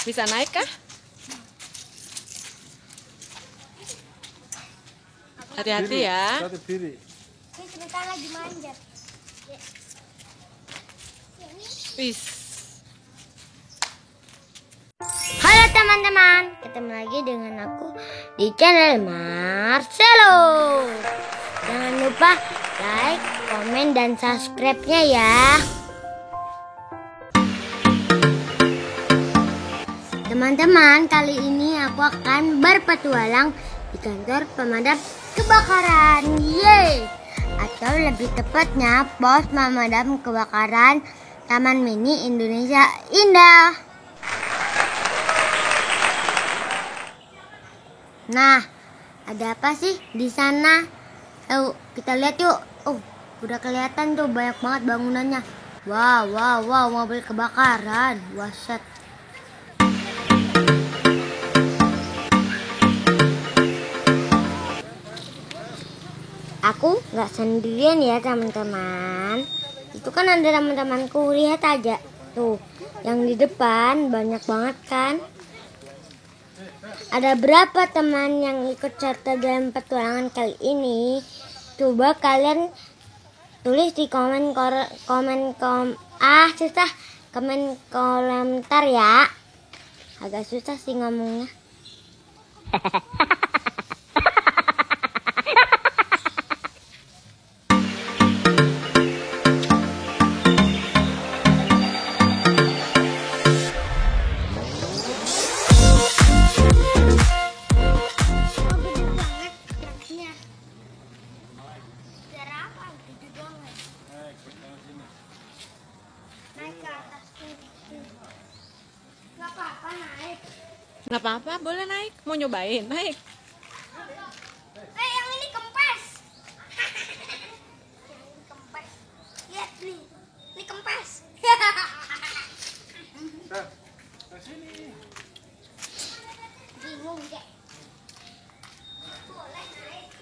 Bisa naik kah? Hati-hati ya. Ini cerita lagi manjat. Wis. Halo teman-teman, ketemu lagi dengan aku di channel Marcelo. Jangan lupa like, komen, dan subscribe-nya ya. Teman-teman, kali ini aku akan berpetualang di kantor pemadam kebakaran. Yeay! Atau lebih tepatnya pos pemadam kebakaran Taman Mini Indonesia Indah. Nah, ada apa sih di sana? Kita lihat yuk. Udah kelihatan tuh banyak banget bangunannya. Wow, mobil kebakaran. Waset. Aku nggak sendirian ya teman-teman. Itu kan ada teman-temanku, lihat aja. Tuh, yang di depan banyak banget kan. Ada berapa teman yang ikut serta dalam petualangan kali ini? Coba kalian tulis di komen komentar ya. Agak susah sih ngomongnya. Nggak apa-apa, boleh naik. Mau nyobain, naik. Yang ini kempes. Kempes. Lihat nih. Ini kempes. Bingung deh. Boleh naik.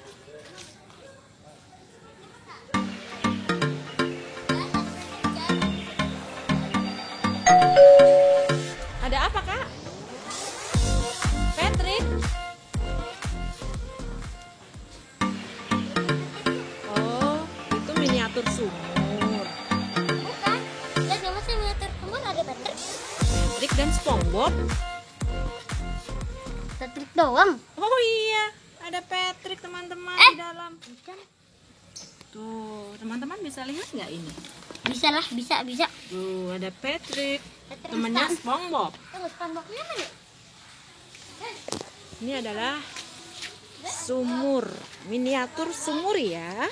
Ada apa, Kak? Patrick? Oh, itu miniatur sumur. Bukan. Lihat ya, masih miniatur sumur ada Patrick. Patrick dan SpongeBob. Patrick doang. Oh iya, ada Patrick teman-teman di dalam. Tuh, teman-teman bisa lihat nggak ini? Bisa lah, bisa. Tuh, ada Patrick, Patrick temannya Stan. SpongeBob. Tunggu, SpongeBob-nya mana? Ini adalah sumur, miniatur sumur ya.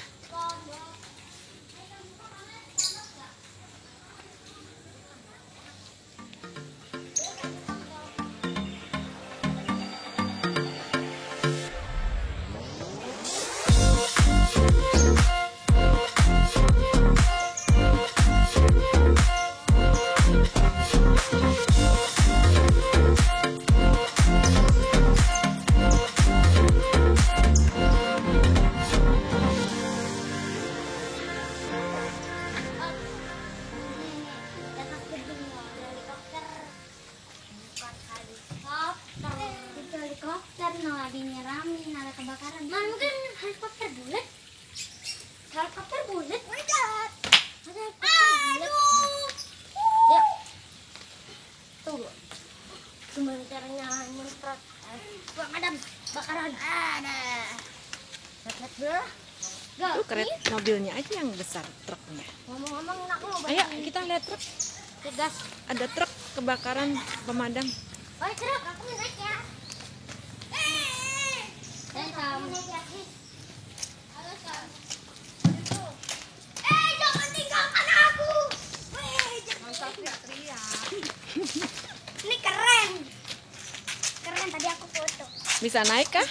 Helikopter, lagi nyeramin, ada kebakaran. Mungkin helikopter bulat. Helikopter bulat, mendarat. Ada helikopter bulat. Yuk. Tunggu. Gimana caranya nyemprot pemadam bakaran? Ada. Lihat dulu. Tuh keren, mobilnya aja yang besar, truknya. Ngomong-ngomong, aku mau Ayo kita lihat truk. gas. Ada truk kebakaran pemadam. Oh, truk, aku mau naik ya. Jangan tinggalkan aku. Nggak usah teriak-teriak. Ini keren. Keren, tadi aku foto. Bisa naik kah?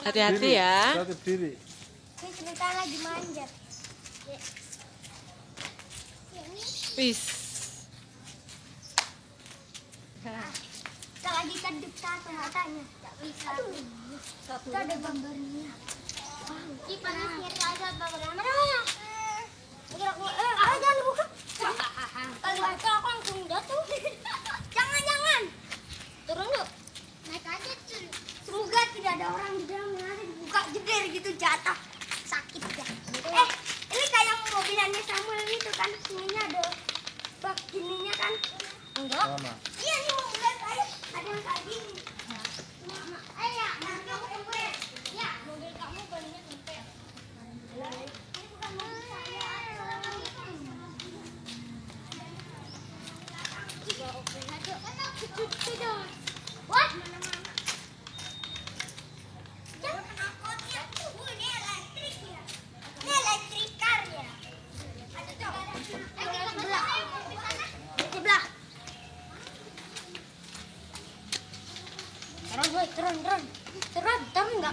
Hati-hati ya. Ini cerita lagi manjat. Wis. Kita lagi kedip satu matanya. Gak bisa. Itu ada gambarnya. Ini panas nyeri aja gambarnya. Mana? Jangan dibuka.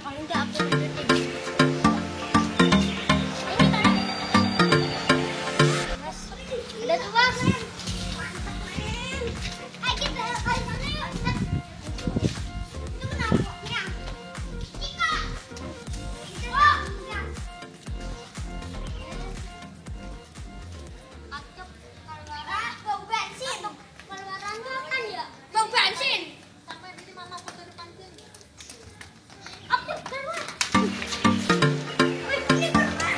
kalau enggak aku berhenti. Udah tuh bos. Ayo kita kali sana yuk. Itu kenapa? Tika. Oh. Atau keluaran bau bensin. Keluarannya kan ya bau bensin. Sampai di mana foto depan sini. Apa keluar? Wih, ini keluar.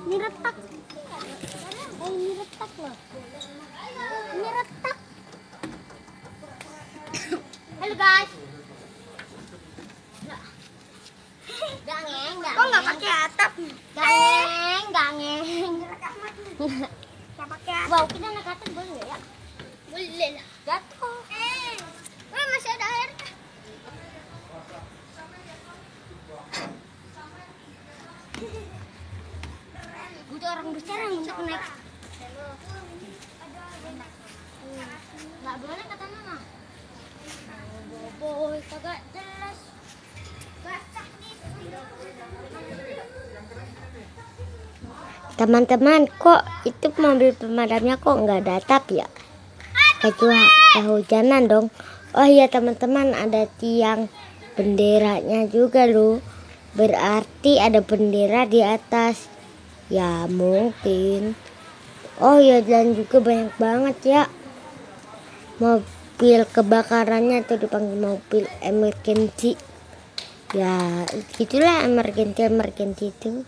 Ini retak. Ini retak loh. Ini retak. Halo guys. Gangeng. Kok nggak pakai atap? Gangeng. Nggak pakai atap. Wow, kita naik atas boleh nggak ya? Boleh lah. Jatuh. Masih ada air. Butuh orang besar yang untuk naik. Nggak boleh kata mama. Boy, kagak jelas. Teman-teman, kok itu mobil pemadamnya kok nggak ada atap ya? Kehujanan dong. Oh iya teman-teman, ada tiang benderanya juga loh. Berarti ada bendera di atas. Ya mungkin. Oh ya, dan juga banyak banget ya mobil kebakarannya, itu dipanggil mobil emergency. Ya gitulah emergency itu.